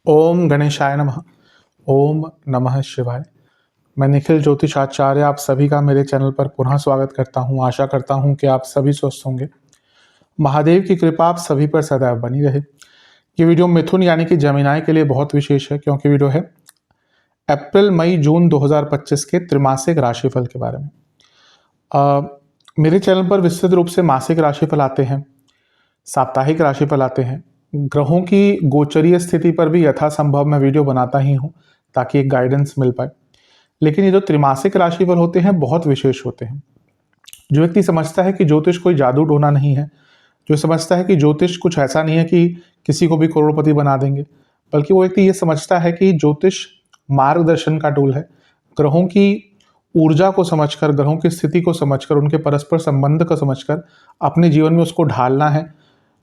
ओम गणेशाय नमः। ओम नमः शिवाय। मैं निखिल ज्योतिषाचार्य आप सभी का मेरे चैनल पर पुनः स्वागत करता हूं। आशा करता हूं कि आप सभी स्वस्थ होंगे। महादेव की कृपा आप सभी पर सदैव बनी रहे। ये वीडियो मिथुन यानी कि जमीनाय के लिए बहुत विशेष है, क्योंकि वीडियो है अप्रैल मई जून 2025 के त्रिमासिक राशिफल के बारे में। मेरे चैनल पर विस्तृत रूप से मासिक राशिफल आते हैं, साप्ताहिक राशिफल आते हैं। ग्रहों की गोचरीय स्थिति पर भी यथासंभव मैं वीडियो बनाता ही हूँ, ताकि एक गाइडेंस मिल पाए। लेकिन ये जो त्रिमासिक राशिफल होते हैं बहुत विशेष होते हैं। जो व्यक्ति समझता है कि ज्योतिष कोई जादू टोना नहीं है, जो समझता है कि ज्योतिष कुछ ऐसा नहीं है कि किसी को भी करोड़पति बना देंगे, बल्कि वो व्यक्ति ये समझता है कि ज्योतिष मार्गदर्शन का टूल है। ग्रहों की ऊर्जा को समझकर, ग्रहों की स्थिति को समझकर, उनके परस्पर संबंध को समझकर अपने जीवन में उसको ढालना है,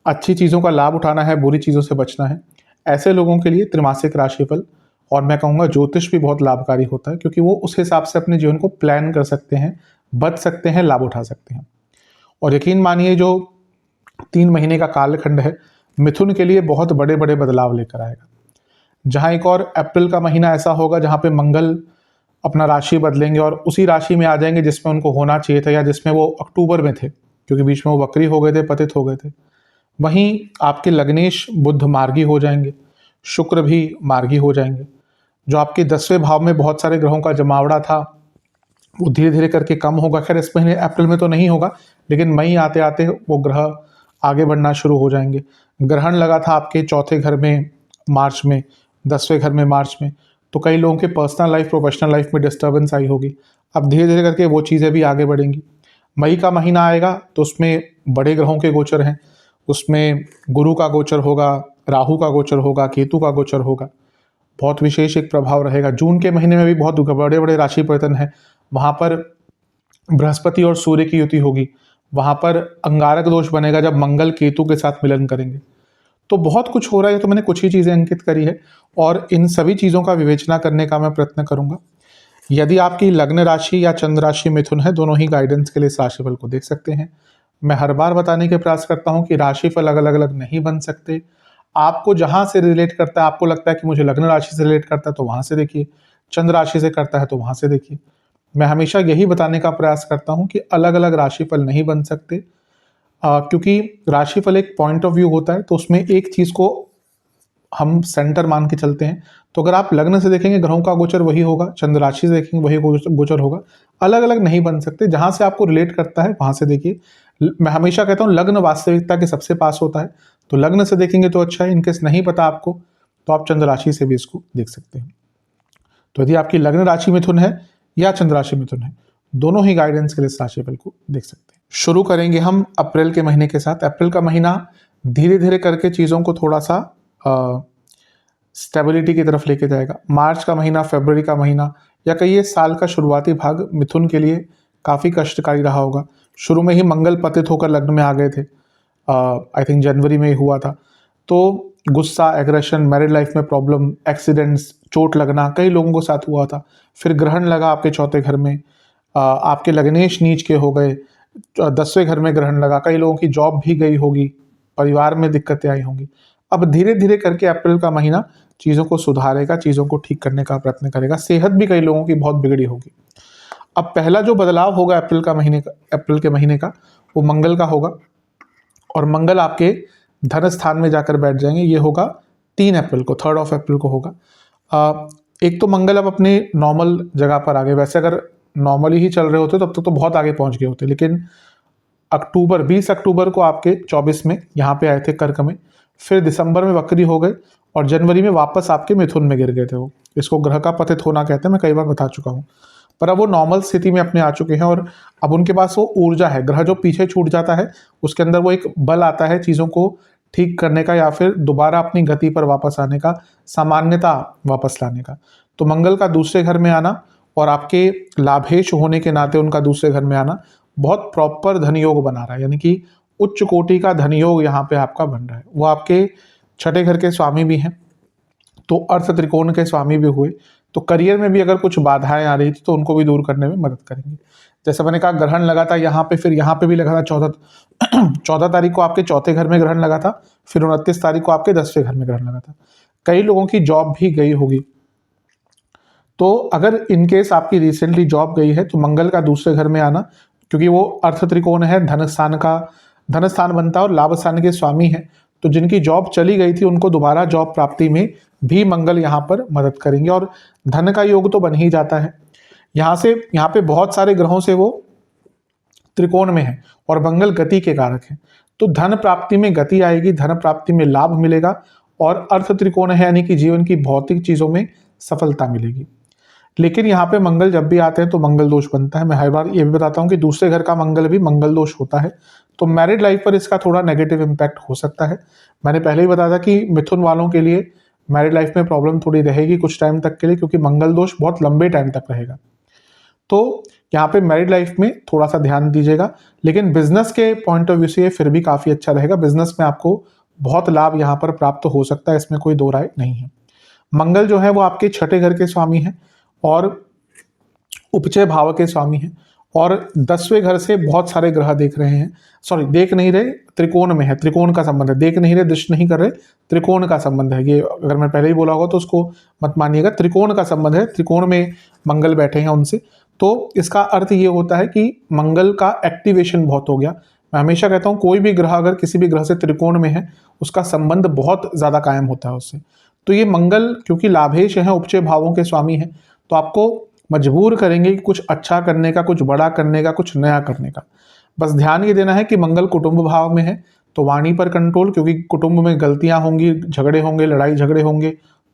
अच्छी चीज़ों का लाभ उठाना है, बुरी चीज़ों से बचना है। ऐसे लोगों के लिए त्रिमासिक राशिफल और मैं कहूँगा ज्योतिष भी बहुत लाभकारी होता है, क्योंकि वो उस हिसाब से अपने जीवन को प्लान कर सकते हैं, बच सकते हैं, लाभ उठा सकते हैं। और यकीन मानिए जो 3 महीने का कालखंड है मिथुन के लिए बहुत बड़े बड़े बदलाव लेकर आएगा। जहाँ एक और अप्रैल का महीना ऐसा होगा जहाँ पे मंगल अपना राशि बदलेंगे और उसी राशि में आ जाएंगे जिसमें उनको होना चाहिए था, या जिसमें वो अक्टूबर में थे, क्योंकि बीच में वो वक्री हो गए थे, पतित हो गए थे। वहीं आपके लग्नेश बुध मार्गी हो जाएंगे, शुक्र भी मार्गी हो जाएंगे। जो आपके 10वें भाव में बहुत सारे ग्रहों का जमावड़ा था वो धीरे धीरे करके कम होगा। खैर इस महीने अप्रैल में तो नहीं होगा, लेकिन मई आते आते वो ग्रह आगे बढ़ना शुरू हो जाएंगे। ग्रहण लगा था आपके 4थे घर में मार्च में, 10वें घर में मार्च में, तो कई लोगों के पर्सनल लाइफ, प्रोफेशनल लाइफ में डिस्टर्बेंस आई होगी। अब धीरे धीरे करके वो चीज़ें भी आगे बढ़ेंगी। मई का महीना आएगा तो उसमें बड़े ग्रहों के गोचर हैं, उसमें गुरु का गोचर होगा, राहु का गोचर होगा, केतु का गोचर होगा। बहुत विशेष एक प्रभाव रहेगा। जून के महीने में भी बहुत बड़े बड़े राशि परिवर्तन है। वहाँ पर बृहस्पति और सूर्य की युति होगी, वहाँ पर अंगारक दोष बनेगा जब मंगल केतु के साथ मिलन करेंगे। तो बहुत कुछ हो रहा है, तो मैंने कुछ ही चीज़ें अंकित करी है और इन सभी चीज़ों का विवेचना करने का मैं प्रयत्न करूँगा। यदि आपकी लग्न राशि या चंद्र राशि मिथुन है, दोनों ही गाइडेंस के लिए इस राशिफल को देख सकते हैं। मैं हर बार बताने के प्रयास करता हूँ कि राशिफल अलग अलग नहीं बन सकते। आपको जहाँ से रिलेट करता है, आपको लगता है कि मुझे लग्न राशि से रिलेट करता है तो वहाँ से देखिए, चंद्र राशि से करता है तो वहाँ से देखिए। मैं हमेशा यही बताने का प्रयास करता हूँ कि अलग अलग राशिफल नहीं बन सकते, क्योंकि राशिफल एक पॉइंट ऑफ व्यू होता है, तो उसमें एक चीज़ को हम सेंटर मान के चलते हैं। तो अगर आप लग्न से देखेंगे ग्रहों का गोचर वही होगा, चंद्र राशि से देखेंगे वही गोचर होगा। अलग अलग नहीं बन सकते, जहाँ से आपको रिलेट करता है वहाँ से देखिए। मैं हमेशा कहता हूँ लग्न वास्तविकता के सबसे पास होता है, तो लग्न से देखेंगे तो अच्छा है। इनकेस नहीं पता आपको तो आप चंद्र राशि से भी इसको देख सकते हैं। तो यदि आपकी लग्न राशि मिथुन है या चंद्र राशि मिथुन है, दोनों ही गाइडेंस के लिए इस राशिफल को देख सकते हैं। शुरू करेंगे हम अप्रैल के महीने के साथ। अप्रैल का महीना धीरे धीरे करके चीज़ों को थोड़ा सा स्टेबिलिटी की तरफ लेके जाएगा। मार्च का महीना, फरवरी का महीना, या कहिए साल का शुरुआती भाग मिथुन के लिए काफ़ी कष्टकारी रहा होगा। शुरू में ही मंगल पतित होकर लग्न में आ गए थे, आई थिंक जनवरी में ही हुआ था। तो गुस्सा, एग्रेशन, मैरिड लाइफ में प्रॉब्लम, एक्सीडेंट्स, चोट लगना कई लोगों को साथ हुआ था। फिर ग्रहण लगा आपके 4थे घर में, आपके लग्नेश नीच के हो गए, 10वें घर में ग्रहण लगा, कई लोगों की जॉब भी गई होगी, परिवार में दिक्कतें आई होंगी। अब धीरे धीरे करके अप्रैल का महीना चीज़ों को सुधारेगा, चीज़ों को ठीक करने का प्रयत्न करेगा। सेहत भी कई लोगों की बहुत बिगड़ी होगी। अब पहला जो बदलाव होगा अप्रैल के महीने का वो मंगल का होगा, और मंगल आपके धन स्थान में जाकर बैठ जाएंगे। ये होगा 3 अप्रैल को, 3 अप्रैल को होगा। एक तो मंगल अब अपने नॉर्मल जगह पर आ गए। वैसे अगर नॉर्मली ही चल रहे होते तब तक तो बहुत आगे पहुंच गए होते, लेकिन 20 अक्टूबर को आपके 24 में यहाँ पे आए थे कर्क में, फिर दिसंबर में वक्री हो गए और जनवरी में वापस आपके मिथुन में गिर गए थे। वो इसको ग्रह का पतित होना कहते हैं, मैं कई बार बता चुका हूँ। पर अब वो नॉर्मल स्थिति में अपने आ चुके हैं और अब उनके पास वो ऊर्जा है। ग्रह जो पीछे छूट जाता है उसके अंदर वो एक बल आता है चीज़ों को ठीक करने का, या फिर दोबारा अपनी गति पर वापस आने का, सामान्यता वापस लाने का। तो मंगल का दूसरे घर में आना और आपके लाभेश होने के नाते उनका दूसरे घर में आना बहुत प्रॉपर धन योग बना रहा है, यानी कि उच्च कोटि का धन योग यहाँ पे आपका बन रहा है। वो आपके 6ठे घर के स्वामी भी हैं, तो अर्थ त्रिकोण के स्वामी भी हुए। तो करियर में भी अगर कुछ बाधाएं आ रही थी तो उनको भी दूर करने में मदद करेंगे। जैसे मैंने कहा ग्रहण लगा था यहाँ पे, फिर यहाँ पे भी लगा था 14 तारीख को आपके चौथे घर में ग्रहण लगा था, फिर 29 तारीख को आपके 10वें घर में ग्रहण लगा था। कई लोगों की जॉब भी गई होगी। तो अगर इनकेस आपकी रिसेंटली जॉब गई है तो मंगल का दूसरे घर में आना, क्योंकि वो अर्थ त्रिकोण है, धन स्थान बनता है और लाभ स्थान के स्वामी है, तो जिनकी जॉब चली गई थी उनको दोबारा जॉब प्राप्ति में भी मंगल यहाँ पर मदद करेंगे। और धन का योग तो बन ही जाता है। यहाँ पे बहुत सारे ग्रहों से वो त्रिकोण में है और मंगल गति के कारक है, तो धन प्राप्ति में गति आएगी, धन प्राप्ति में लाभ मिलेगा और अर्थ त्रिकोण है यानी कि जीवन की भौतिक चीजों में सफलता मिलेगी। लेकिन यहाँ पे मंगल जब भी आते हैं तो मंगल दोष बनता है। मैं हर बार ये भी बताता हूँ कि दूसरे घर का मंगल भी मंगल दोष होता है, तो मैरिड लाइफ पर इसका थोड़ा नेगेटिव इम्पैक्ट हो सकता है। मैंने पहले ही बताया था कि मिथुन वालों के लिए मैरिड लाइफ में प्रॉब्लम थोड़ी रहेगी कुछ टाइम तक के लिए, क्योंकि मंगल दोष बहुत लंबे टाइम तक रहेगा। तो यहाँ पे मैरिड लाइफ में थोड़ा सा ध्यान दीजिएगा, लेकिन बिजनेस के पॉइंट ऑफ व्यू से ये फिर भी काफ़ी अच्छा रहेगा। बिजनेस में आपको बहुत लाभ यहाँ पर प्राप्त हो सकता है, इसमें कोई दो राय नहीं है। मंगल जो है वो आपके छठे घर के स्वामी है और उपचय भाव के स्वामी हैं, और 10वें घर से बहुत सारे ग्रह देख रहे हैं, सॉरी देख नहीं रहे, त्रिकोण में है, त्रिकोण का संबंध है, देख नहीं रहे, दृष्टि नहीं कर रहे, त्रिकोण का संबंध है। ये अगर मैं पहले ही बोला होगा तो उसको मत मानिएगा, त्रिकोण का संबंध है, त्रिकोण में मंगल बैठे हैं उनसे। तो इसका अर्थ ये होता है कि मंगल का एक्टिवेशन बहुत हो गया। मैं हमेशा कहता हूँ कोई भी ग्रह अगर किसी भी ग्रह से त्रिकोण में है उसका संबंध बहुत ज़्यादा कायम होता है उससे। तो ये मंगल क्योंकि लाभेश है, उपचय भावों के स्वामी है, तो आपको मजबूर करेंगे कि कुछ अच्छा करने का, कुछ बड़ा करने का, कुछ नया करने का। बस ध्यान ये देना है कि मंगल कुटुंब भाव में है तो वाणी पर कंट्रोल, क्योंकि कुटुंब में गलतियां होंगी, झगड़े होंगे, लड़ाई झगड़े होंगे,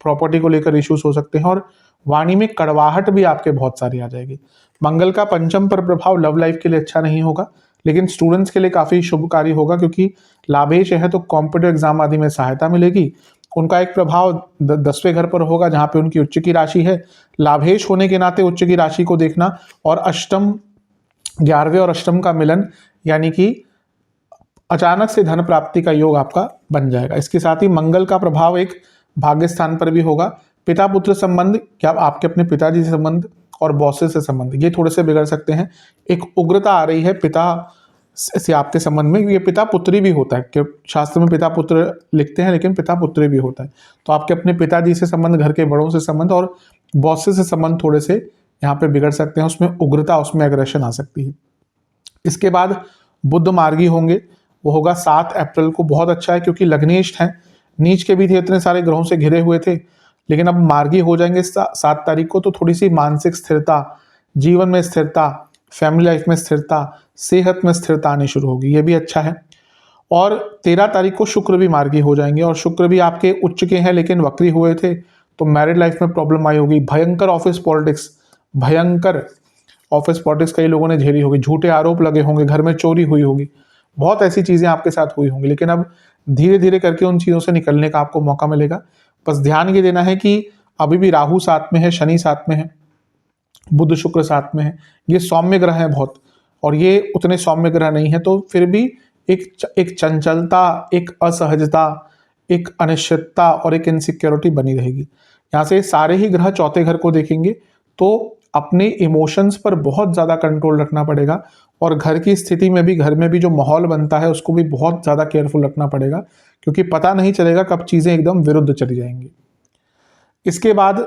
प्रॉपर्टी को लेकर इश्यूज हो सकते हैं और वाणी में कड़वाहट भी आपके बहुत सारी आ जाएगी। मंगल का पंचम पर प्रभाव लव लाइफ के लिए अच्छा नहीं होगा, लेकिन स्टूडेंट्स के लिए काफ़ी शुभकारी होगा, क्योंकि लाभेश है तो कॉम्पिटिटिव एग्जाम आदि में सहायता मिलेगी। उनका एक प्रभाव 10वें घर पर होगा जहाँ पे उनकी उच्च की राशि है। लाभेश होने के नाते उच्च की राशि को देखना और अष्टम, 11वें और अष्टम का मिलन, यानी कि अचानक से धन प्राप्ति का योग आपका बन जाएगा। इसके साथ ही मंगल का प्रभाव एक भाग्य स्थान पर भी होगा। पिता पुत्र संबंध, क्या आप अपने पिताजी से संबंध और बॉसेस से संबंध, ये थोड़े से बिगड़ सकते हैं। एक उग्रता आ रही है पिता से आपके संबंध में। ये पिता पुत्री भी होता है, कि शास्त्र में पिता पुत्र लिखते हैं लेकिन पिता पुत्री भी होता है। तो आपके अपने पिताजी से संबंध, घर के बड़ों से संबंध और बॉसेस से संबंध थोड़े से यहाँ पे बिगड़ सकते हैं, उसमें उग्रता, उसमें एग्रेशन आ सकती है। इसके बाद बुध मार्गी होंगे, वो होगा 7 अप्रैल को। बहुत अच्छा है क्योंकि लग्नेष्ठ हैं, नीच के भी थे, इतने सारे ग्रहों से घिरे हुए थे, लेकिन अब मार्गी हो जाएंगे 7 तारीख को, तो थोड़ी सी मानसिक स्थिरता, जीवन में स्थिरता, फैमिली लाइफ में स्थिरता, सेहत में स्थिरता आनी शुरू होगी, ये भी अच्छा है। और 13 तारीख को शुक्र भी मार्गी हो जाएंगे, और शुक्र भी आपके उच्च के हैं लेकिन वक्री हुए थे, तो मैरिड लाइफ में प्रॉब्लम आई होगी। भयंकर ऑफिस पॉलिटिक्स, भयंकर ऑफिस पॉलिटिक्स कई लोगों ने झेली होगी, झूठे आरोप लगे होंगे, घर में चोरी हुई होगी, बहुत ऐसी चीज़ें आपके साथ हुई होंगी, लेकिन अब धीरे धीरे करके उन चीज़ों से निकलने का आपको मौका मिलेगा। बस ध्यान ये देना है कि अभी भी राहु साथ में है, शनि साथ में है, बुध शुक्र साथ में है, ये सौम्य ग्रह है बहुत, और ये उतने सौम्य ग्रह नहीं है, तो फिर भी एक चंचलता, एक असहजता, एक अनिश्चितता और एक इनसिक्योरिटी बनी रहेगी। यहाँ से सारे ही ग्रह चौथे घर को देखेंगे तो अपने इमोशंस पर बहुत ज़्यादा कंट्रोल रखना पड़ेगा, और घर की स्थिति में भी, घर में भी जो माहौल बनता है उसको भी बहुत ज़्यादा केयरफुल रखना पड़ेगा, क्योंकि पता नहीं चलेगा कब चीज़ें एकदम विरुद्ध चली जाएंगी। इसके बाद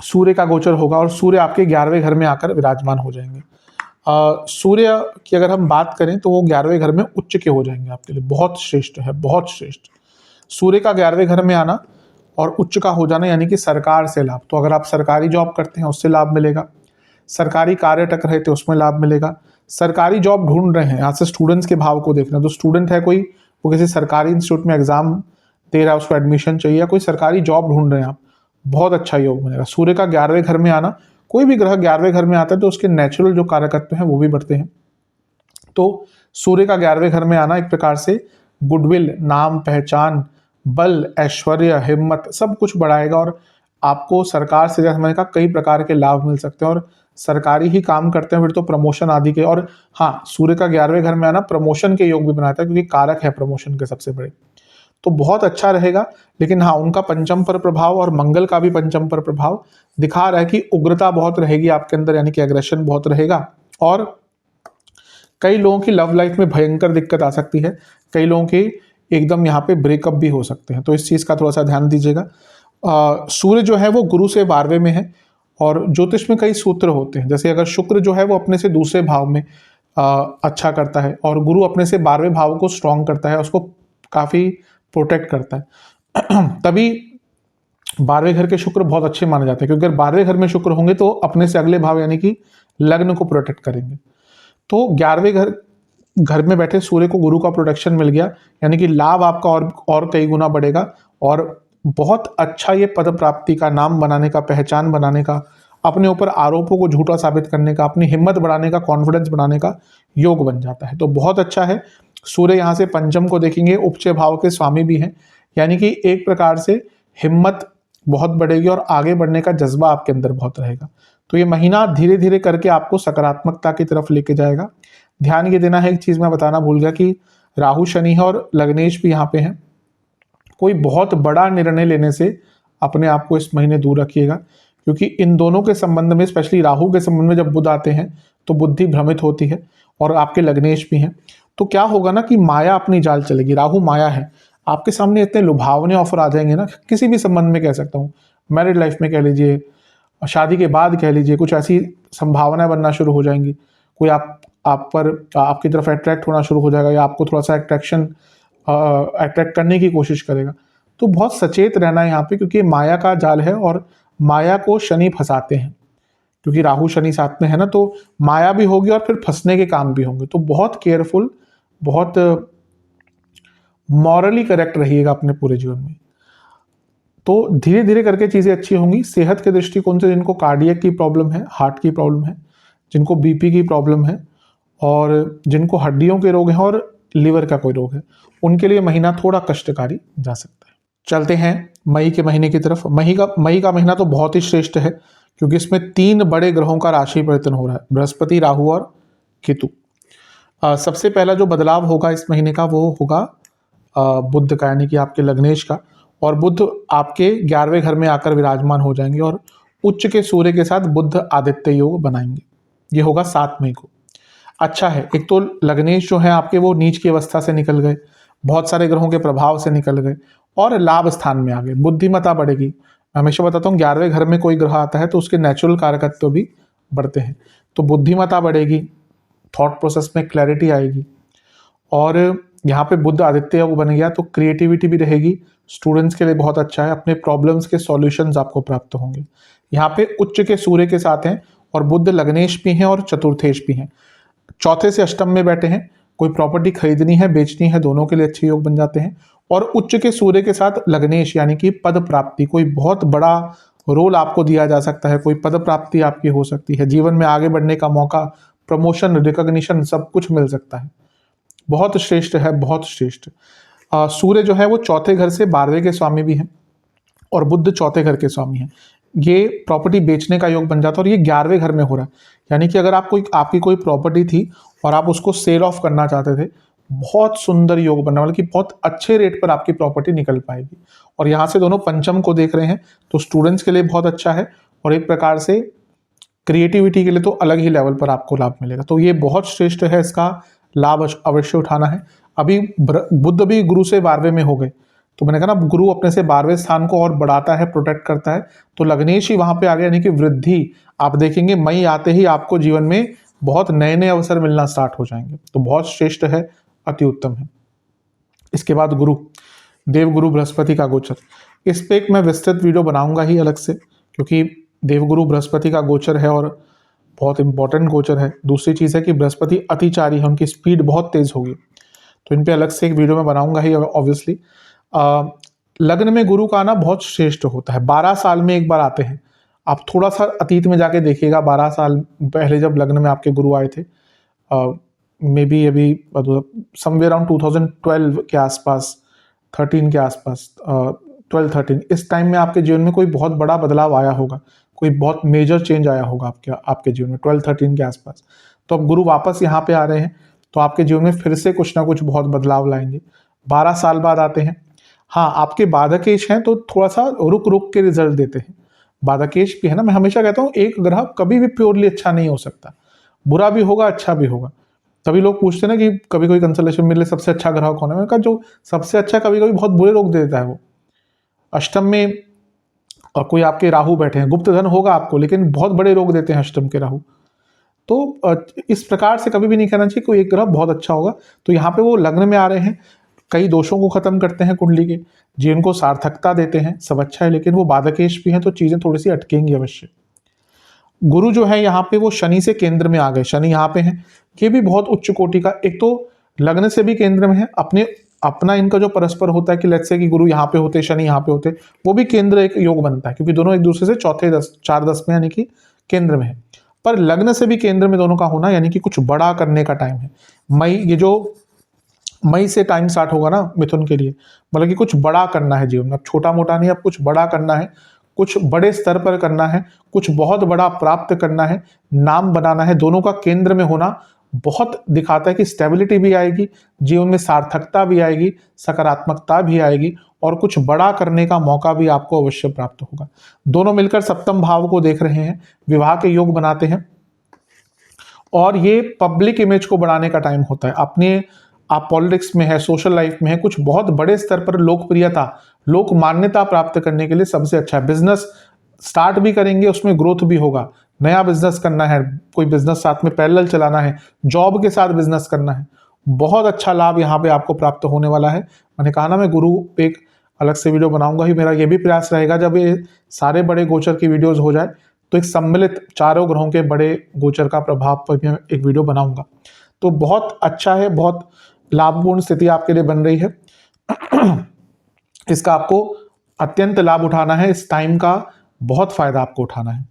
सूर्य का गोचर होगा और सूर्य आपके 11वें घर में आकर विराजमान हो जाएंगे। सूर्य की अगर हम बात करें तो वो 11वें घर में उच्च के हो जाएंगे, आपके लिए बहुत श्रेष्ठ है, बहुत श्रेष्ठ। सूर्य का 11वें घर में आना और उच्च का हो जाना यानी कि सरकार से लाभ, तो अगर आप सरकारी जॉब करते हैं उससे लाभ मिलेगा, सरकारी कार्य अटक रहे थे उसमें लाभ मिलेगा, सरकारी जॉब ढूंढ रहे हैं, यहाँ से स्टूडेंट्स के भाव को देखना, तो स्टूडेंट है कोई, वो किसी सरकारी इंस्टीट्यूट में एग्जाम दे रहा है, उसको एडमिशन चाहिए, या कोई सरकारी जॉब ढूंढ रहे हैं आप, बहुत अच्छा योग मिलेगा। सूर्य का 11वें घर में आना, कोई भी ग्रह 11वें घर में आता है तो उसके नेचुरल जो कारकत्व हैं वो भी बढ़ते हैं। तो सूर्य का 11वें घर में आना एक प्रकार से गुडविल, नाम, पहचान, बल, ऐश्वर्य, हिम्मत सब कुछ बढ़ाएगा, और आपको सरकार से, जैसे मैंने कहा, कई प्रकार के लाभ मिल सकते हैं, और सरकारी ही काम करते हैं फिर तो प्रमोशन आदि के। और हाँ, सूर्य का 11वें घर में आना प्रमोशन के योग भी बनाता है, क्योंकि कारक है प्रमोशन के सबसे बड़े। तो बहुत अच्छा रहेगा। लेकिन हाँ, उनका पंचम पर प्रभाव और मंगल का भी पंचम पर प्रभाव दिखा रहा है कि उग्रता बहुत रहेगी आपके अंदर, यानी कि एग्रेशन बहुत रहेगा। और कई लोगों की लव लाइफ में भयंकर दिक्कत आ सकती है, कई लोगों के एकदम यहाँ पे ब्रेकअप भी हो सकते हैं, तो इस चीज़ का थोड़ा सा ध्यान दीजिएगा। सूर्य जो है वो गुरु से 12वें में है, और ज्योतिष में कई सूत्र होते हैं, जैसे अगर शुक्र जो है वो अपने से दूसरे भाव में अच्छा करता है, और गुरु अपने से 12वें भाव को स्ट्रॉन्ग करता है, उसको काफ़ी प्रोटेक्ट करता है तभी 12वें घर के शुक्र बहुत अच्छे माने जाते हैं, क्योंकि अगर 12वें घर में शुक्र होंगे तो अपने से अगले भाव यानी कि लग्न को प्रोटेक्ट करेंगे। तो 11वें घर में बैठे सूर्य को गुरु का प्रोटेक्शन मिल गया, यानी कि लाभ आपका और कई गुना बढ़ेगा, और बहुत अच्छा ये पद प्राप्ति का, नाम बनाने का, पहचान बनाने का, अपने ऊपर आरोपों को झूठा साबित करने का, अपनी हिम्मत बढ़ाने का, कॉन्फिडेंस बढ़ाने का योग बन जाता है। तो बहुत अच्छा है। सूर्य यहाँ से पंचम को देखेंगे, उपचय भाव के स्वामी भी हैं, यानी कि एक प्रकार से हिम्मत बहुत बढ़ेगी और आगे बढ़ने का जज्बा आपके अंदर बहुत रहेगा। तो ये महीना धीरे धीरे करके आपको सकारात्मकता की तरफ लेके जाएगा। ध्यान ये देना है, एक चीज मैं बताना भूल गया कि राहु शनि है और लग्नेश भी यहाँ पे हैं। कोई बहुत बड़ा निर्णय लेने से अपने आप को इस महीने दूर रखिएगा, क्योंकि इन दोनों के संबंध में, स्पेशली राहु के संबंध में जब बुध आते हैं तो बुद्धि भ्रमित होती है, और आपके लग्नेश भी हैं। तो क्या होगा ना कि माया अपनी जाल चलेगी। राहु माया है, आपके सामने इतने लुभावने ऑफर आ जाएंगे ना, किसी भी संबंध में कह सकता हूँ, मैरिड लाइफ में कह लीजिए, शादी के बाद कह लीजिए, कुछ ऐसी संभावनाएं बनना शुरू हो जाएंगी। कोई आप पर आपकी तरफ अट्रैक्ट होना शुरू हो जाएगा, या आपको थोड़ा सा अट्रैक्ट करने की कोशिश करेगा। तो बहुत सचेत रहना है यहाँ पे, क्योंकि माया का जाल है और माया को शनि फंसाते हैं, क्योंकि राहु शनि साथ में है ना, तो माया भी होगी और फिर फंसने के काम भी होंगे। तो बहुत केयरफुल, बहुत मॉरली करेक्ट रहिएगा अपने पूरे जीवन में। तो धीरे धीरे करके चीज़ें अच्छी होंगी। सेहत के दृष्टिकोण से जिनको कार्डियक की प्रॉब्लम है, हार्ट की प्रॉब्लम है, जिनको बीपी की प्रॉब्लम है, और जिनको हड्डियों के रोग हैं और लिवर का कोई रोग है, उनके लिए महीना थोड़ा कष्टकारी जा सकता है। चलते हैं मई के महीने की तरफ। मई का महीना तो बहुत ही श्रेष्ठ है, क्योंकि इसमें 3 बड़े ग्रहों का राशि परिवर्तन हो रहा है, बृहस्पति, राहु और केतु। सबसे पहला जो बदलाव होगा इस महीने का वो होगा बुध का, यानी कि आपके लग्नेश का, और बुध आपके 11वें घर में आकर विराजमान हो जाएंगे और उच्च के सूर्य के साथ बुध आदित्य योग बनाएंगे। ये होगा 7 मई को। अच्छा है, एक तो लग्नेश जो है आपके वो नीच की अवस्था से निकल गए, बहुत सारे ग्रहों के प्रभाव से निकल गए और लाभ स्थान में आ गए, बुद्धिमत्ता बढ़ेगी। मैं हमेशा बताता हूँ 11वें घर में कोई ग्रह आता है तो उसके नेचुरल कारकत्व भी बढ़ते हैं, तो बुद्धिमत्ता बढ़ेगी, थॉट प्रोसेस में क्लैरिटी आएगी, और यहाँ पे बुध आदित्य योग बन गया तो क्रिएटिविटी भी रहेगी। स्टूडेंट्स के लिए बहुत अच्छा है, अपने प्रॉब्लम्स के सॉल्यूशंस आपको प्राप्त होंगे। यहाँ पे उच्च के सूर्य के साथ हैं, और बुध लग्नेश भी हैं और चतुर्थेश भी हैं, चौथे से अष्टम में बैठे हैं। कोई प्रॉपर्टी खरीदनी है, बेचनी है, दोनों के लिए अच्छे योग बन जाते हैं। और उच्च के सूर्य के साथ लग्नेश, यानी कि पद प्राप्ति, कोई बहुत बड़ा रोल आपको दिया जा सकता है, कोई पद प्राप्ति आपकी हो सकती है, जीवन में आगे बढ़ने का मौका, प्रमोशन, रिकॉग्निशन सब कुछ मिल सकता है। बहुत श्रेष्ठ है, बहुत श्रेष्ठ। सूर्य जो है वो चौथे घर से 12वें के स्वामी भी हैं, और बुध चौथे घर के स्वामी हैं। ये प्रॉपर्टी बेचने का योग बन जाता है, और ये 11वें घर में हो रहा है, यानी कि अगर आपकी कोई प्रॉपर्टी थी और आप उसको सेल ऑफ करना चाहते थे, बहुत सुंदर योग बनने वाला कि बहुत अच्छे रेट पर आपकी प्रॉपर्टी निकल पाएगी। और यहाँ से दोनों पंचम को देख रहे हैं, तो स्टूडेंट्स के लिए बहुत अच्छा है, और एक प्रकार से क्रिएटिविटी के लिए तो अलग ही लेवल पर आपको लाभ मिलेगा। तो ये बहुत श्रेष्ठ है, इसका लाभ अवश्य उठाना है। अभी बुध भी गुरु से 12वें में हो गए, तो मैंने कहा ना, गुरु अपने से 12वें स्थान को और बढ़ाता है, प्रोटेक्ट करता है, तो लग्नेश ही वहां पे आ गया, यानी कि वृद्धि। आप देखेंगे मई आते ही आपको जीवन में बहुत नए नए अवसर मिलना स्टार्ट हो जाएंगे, तो बहुत श्रेष्ठ है, अति उत्तम है। इसके बाद गुरु, देवगुरु बृहस्पति का गोचर, इस पे एक मैं विस्तृत वीडियो बनाऊंगा ही अलग से, क्योंकि देवगुरु बृहस्पति का गोचर है और बहुत इंपॉर्टेंट गोचर है। दूसरी चीज़ है कि बृहस्पति अतिचारी है, उनकी स्पीड बहुत तेज होगी, तो इन पे अलग से एक वीडियो में बनाऊंगा ही ऑब्वियसली। लग्न में गुरु का आना बहुत श्रेष्ठ होता है, 12 साल में एक बार आते हैं। आप थोड़ा सा अतीत में जाके देखिएगा, 12 साल पहले जब लग्न में आपके गुरु आए थे, मे बी अभी समवेयर अराउंड 2012 के आसपास, 13 के आसपास, 12-13, इस टाइम में आपके जीवन में कोई बहुत बड़ा बदलाव आया होगा, कोई बहुत मेजर चेंज आया होगा आपके जीवन में 12-13 के आसपास। तो अब गुरु वापस यहाँ पे आ रहे हैं, तो आपके जीवन में फिर से कुछ ना कुछ बहुत बदलाव लाएंगे। 12 साल बाद आते हैं। हाँ, आपके बाधकेश हैं तो थोड़ा सा रुक रुक के रिजल्ट देते हैं। बाधकेश भी है ना, मैं हमेशा कहता हूँ एक ग्रह कभी भी प्योरली अच्छा नहीं हो सकता, बुरा भी होगा अच्छा भी होगा। तभी लोग पूछते हैं ना कि कभी कोई कंसलेशन मिले सबसे अच्छा ग्रह कौन है, मैंने कहा जो सबसे अच्छा कभी कभी बहुत बुरे रोग दे देता है वो। अष्टम में और कोई आपके राहु बैठे हैं, गुप्त धन होगा आपको लेकिन बहुत बड़े रोग देते हैं अष्टम के राहु। तो इस प्रकार से कभी भी नहीं कहना चाहिए कोई एक ग्रह बहुत अच्छा होगा। तो यहाँ पे वो लग्न में आ रहे हैं, कई दोषों को खत्म करते हैं कुंडली के, जीवन को सार्थकता देते हैं, सब अच्छा है, लेकिन वो बाधकेश भी हैं तो चीजें थोड़ी सी अटकेंगी अवश्य। गुरु जो है यहाँ पे वो शनि से केंद्र में आ गए, शनि यहाँ पे हैं, ये भी बहुत उच्च कोटि का, एक तो लग्न से भी केंद्र में है, अपना इनका जो परस्पर होता है कि लेट्स से कि गुरु यहाँ पे होते शनि यहाँ पे होते, वो भी केंद्र एक योग बनता है क्योंकि दोनों एक दूसरे से चौथे 4-10 में यानी कि केंद्र में है। पर लग्न से भी केंद्र में दोनों का होना यानी कि कुछ बड़ा करने का टाइम है। ये जो मई से टाइम स्टार्ट होगा ना मिथुन के लिए, मतलब कि कुछ बड़ा करना है जीवन में, अब छोटा मोटा नहीं, अब कुछ बड़ा करना है, कुछ बड़े स्तर पर करना है, कुछ बहुत बड़ा प्राप्त करना है, नाम बनाना है। दोनों का केंद्र में होना बहुत दिखाता है कि स्टेबिलिटी भी आएगी, जीवन में सार्थकता भी आएगी, सकारात्मकता भी आएगी और कुछ बड़ा करने का मौका भी आपको अवश्य प्राप्त होगा। दोनों मिलकर सप्तम भाव को देख रहे हैं, विवाह के योग बनाते हैं और ये पब्लिक इमेज को बढ़ाने का टाइम होता है। अपने आप पॉलिटिक्स में है, सोशल लाइफ में है, कुछ बहुत बड़े स्तर पर लोकप्रियता, लोक मान्यता प्राप्त करने के लिए सबसे अच्छा है। बिजनेस स्टार्ट भी करेंगे, उसमें ग्रोथ भी होगा, नया बिजनेस करना है, कोई बिजनेस साथ में पैरेलल चलाना है, जॉब के साथ बिजनेस करना है, बहुत अच्छा लाभ यहाँ पे आपको प्राप्त होने वाला है। मैंने कहा ना मैं गुरु पे एक अलग से वीडियो बनाऊंगा ही, मेरा ये भी प्रयास रहेगा जब ये सारे बड़े गोचर की वीडियोज हो जाए तो एक सम्मिलित चारों ग्रहों के बड़े गोचर का प्रभाव पर भी मैं एक वीडियो बनाऊंगा। तो बहुत अच्छा है, बहुत लाभपूर्ण स्थिति आपके लिए बन रही है। इसका आपको अत्यंत लाभ उठाना है, इस टाइम का बहुत फायदा आपको उठाना है।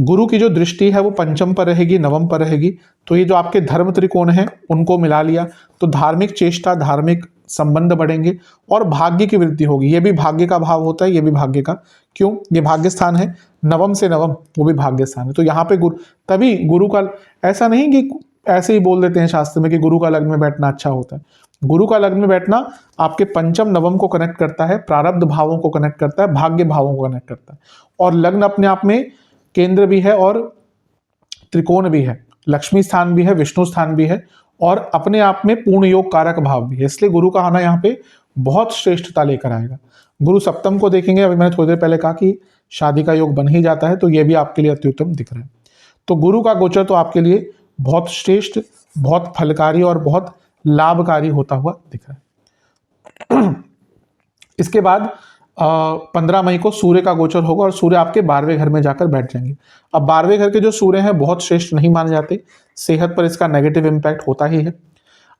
गुरु की जो दृष्टि है वो पंचम पर रहेगी, नवम पर रहेगी, तो ये जो आपके धर्म त्रिकोण है उनको मिला लिया तो धार्मिक चेष्टा, धार्मिक संबंध बढ़ेंगे और भाग्य की वृद्धि होगी। ये भी भाग्य का भाव होता है, ये भी भाग्य का, क्यों, ये भाग्य स्थान है, नवम से नवम वो भी भाग्य स्थान है। तो यहाँ पे गुरु, तभी गुरु का ऐसा नहीं कि ऐसे ही बोल देते हैं शास्त्र में कि गुरु का लग्न में बैठना अच्छा होता है। गुरु का लग्न में बैठना आपके पंचम नवम को कनेक्ट करता है, प्रारब्ध भावों को कनेक्ट करता है, भाग्य भावों को कनेक्ट करता है। और लग्न अपने आप में केंद्र भी है और त्रिकोण भी है, लक्ष्मी स्थान भी है, विष्णु स्थान भी है और अपने आप में पूर्ण योग कारक भाव भी है। इसलिए गुरु का आना यहाँ पे बहुत श्रेष्ठता लेकर आएगा। गुरु सप्तम को देखेंगे, अभी मैंने थोड़ी देर पहले कहा कि शादी का योग बन ही जाता है, तो ये भी आपके लिए अत्युत्तम दिख रहा है। तो गुरु का गोचर तो आपके लिए बहुत श्रेष्ठ, बहुत फलकारी और बहुत लाभकारी होता हुआ दिख रहा है। इसके बाद 15 मई को सूर्य का गोचर होगा और सूर्य आपके 12वें घर में जाकर बैठ जाएंगे। अब 12वें घर के जो सूर्य हैं बहुत श्रेष्ठ नहीं माने जाते, सेहत पर इसका नेगेटिव इम्पैक्ट होता ही है।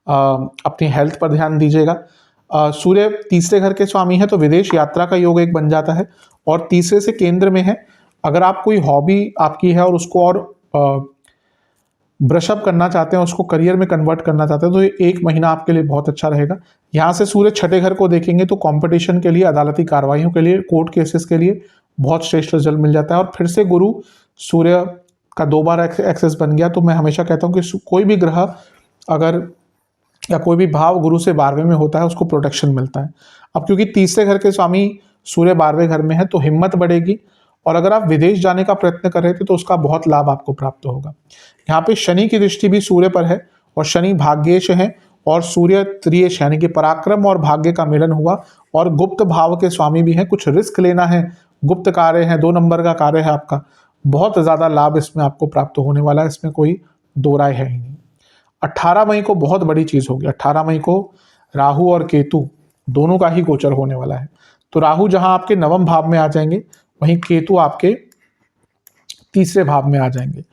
अपनी हेल्थ पर ध्यान दीजिएगा। सूर्य तीसरे घर के स्वामी है तो विदेश यात्रा का योग एक बन जाता है और तीसरे से केंद्र में है। अगर आप कोई हॉबी आपकी है और उसको और ब्रशअप करना चाहते हैं, उसको करियर में कन्वर्ट करना चाहते हैं, तो ये एक महीना आपके लिए बहुत अच्छा रहेगा। यहाँ से सूर्य छठे घर को देखेंगे तो कंपटीशन के लिए, अदालती कार्रवाइयों के लिए, कोर्ट केसेस के लिए बहुत श्रेष्ठ रिजल्ट मिल जाता है। और फिर से गुरु सूर्य का 2 बार एक्सेस बन गया, तो मैं हमेशा कहता हूँ कि कोई भी ग्रह अगर या कोई भी भाव गुरु से 12वें में होता है उसको प्रोटेक्शन मिलता है। अब क्योंकि तीसरे घर के स्वामी सूर्य 12वें घर में है तो हिम्मत बढ़ेगी और अगर आप विदेश जाने का प्रयत्न कर रहे थे तो उसका बहुत लाभ आपको प्राप्त होगा। यहाँ पे शनि की दृष्टि भी सूर्य पर है और शनि भाग्येश है और सूर्य त्रियेश यानी कि पराक्रम और भाग्य का मिलन हुआ और गुप्त भाव के स्वामी भी हैं। कुछ रिस्क लेना है, गुप्त कार्य है, 2 नंबर का कार्य है आपका, बहुत ज़्यादा लाभ इसमें आपको प्राप्त होने वाला है, इसमें कोई दो राय है ही नहीं। 18 मई को बहुत बड़ी चीज़ होगी। 18 मई को राहु और केतु दोनों का ही गोचर होने वाला है। तो राहु जहाँ आपके नवम भाव में आ जाएंगे वहीं केतु आपके तीसरे भाव में आ जाएंगे।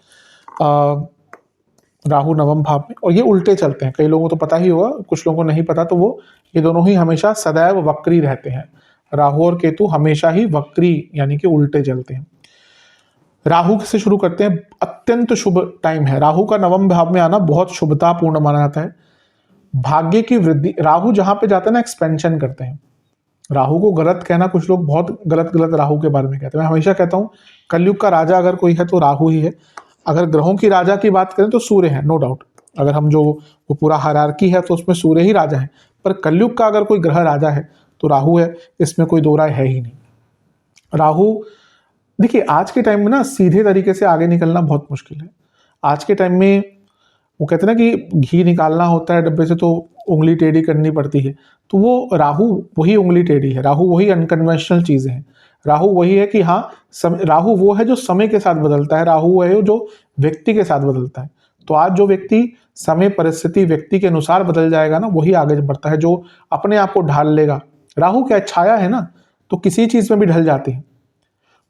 राहु नवम भाव में, और ये उल्टे चलते हैं, कई लोगों को तो पता ही होगा, कुछ लोगों को नहीं पता, तो वो ये दोनों ही हमेशा सदैव वक्री रहते हैं। राहु और केतु हमेशा ही वक्री यानी कि उल्टे चलते हैं। राहु से शुरू करते हैं, अत्यंत शुभ टाइम है। राहु का नवम भाव में आना बहुत शुभतापूर्ण माना जाता है। भाग्य की वृद्धि, राहु जहां पे जाता है ना एक्सपेंशन करते हैं। राहु को गलत कहना, कुछ लोग बहुत गलत राहु के बारे में कहते हैं। मैं हमेशा कहता हूँ कलयुग का राजा अगर कोई है तो राहु ही है। अगर ग्रहों की राजा की बात करें तो सूर्य है, नो डाउट। अगर हम जो वो पूरा हायरार्की है तो उसमें सूर्य ही राजा है, पर कलयुग का अगर कोई ग्रह राजा है तो राहु है, इसमें कोई दो राय है ही नहीं। राहु देखिए आज के टाइम में ना सीधे तरीके से आगे निकलना बहुत मुश्किल है। आज के टाइम में वो कहते हैं ना कि घी निकालना होता है डब्बे से तो उंगली टेढ़ी करनी पड़ती है, तो वो राहु वही उंगली टेढ़ी है, राहु वही अनकन्वेंशनल चीज़ें हैं। राहु वही है कि हाँ राहु वो है जो समय के साथ बदलता है, राहु वो है जो व्यक्ति के साथ बदलता है। तो आज जो व्यक्ति समय परिस्थिति व्यक्ति के अनुसार बदल जाएगा ना, वही आगे बढ़ता है, जो अपने आप को ढाल लेगा। राहु क्या छाया है ना, तो किसी चीज़ में भी ढल जाती है।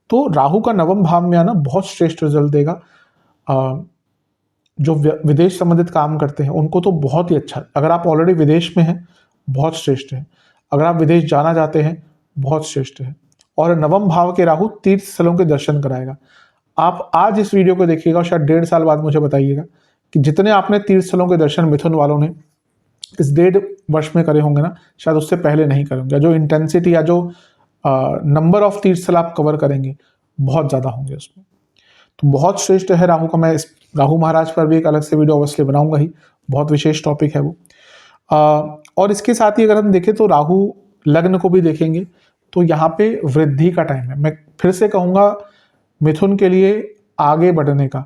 तो राहु का नवम भाव में आना बहुत श्रेष्ठ रिजल्ट देगा। जो विदेश संबंधित काम करते हैं उनको तो बहुत ही अच्छा, अगर आप ऑलरेडी विदेश में हैं बहुत श्रेष्ठ है, अगर आप विदेश जाना चाहते हैं बहुत श्रेष्ठ है। और नवम भाव के राहु तीर्थ स्थलों के दर्शन कराएगा। आप आज इस वीडियो को देखिएगा और शायद 1.5 साल बाद मुझे बताइएगा कि जितने आपने तीर्थ स्थलों के दर्शन मिथुन वालों ने इस 1.5 वर्ष में करे होंगे ना, शायद उससे पहले नहीं करेंगे। जो इंटेंसिटी या जो नंबर ऑफ तीर्थ स्थल आप कवर करेंगे बहुत ज़्यादा होंगे उसमें। तो बहुत श्रेष्ठ है राहु का। मैं इस राहु महाराज पर भी एक अलग से वीडियो अवश्य बनाऊंगा ही, बहुत विशेष टॉपिक है वो। और इसके साथ ही अगर हम देखें तो राहु लग्न को भी देखेंगे तो यहाँ पे वृद्धि का टाइम है। मैं फिर से कहूँगा मिथुन के लिए आगे बढ़ने का,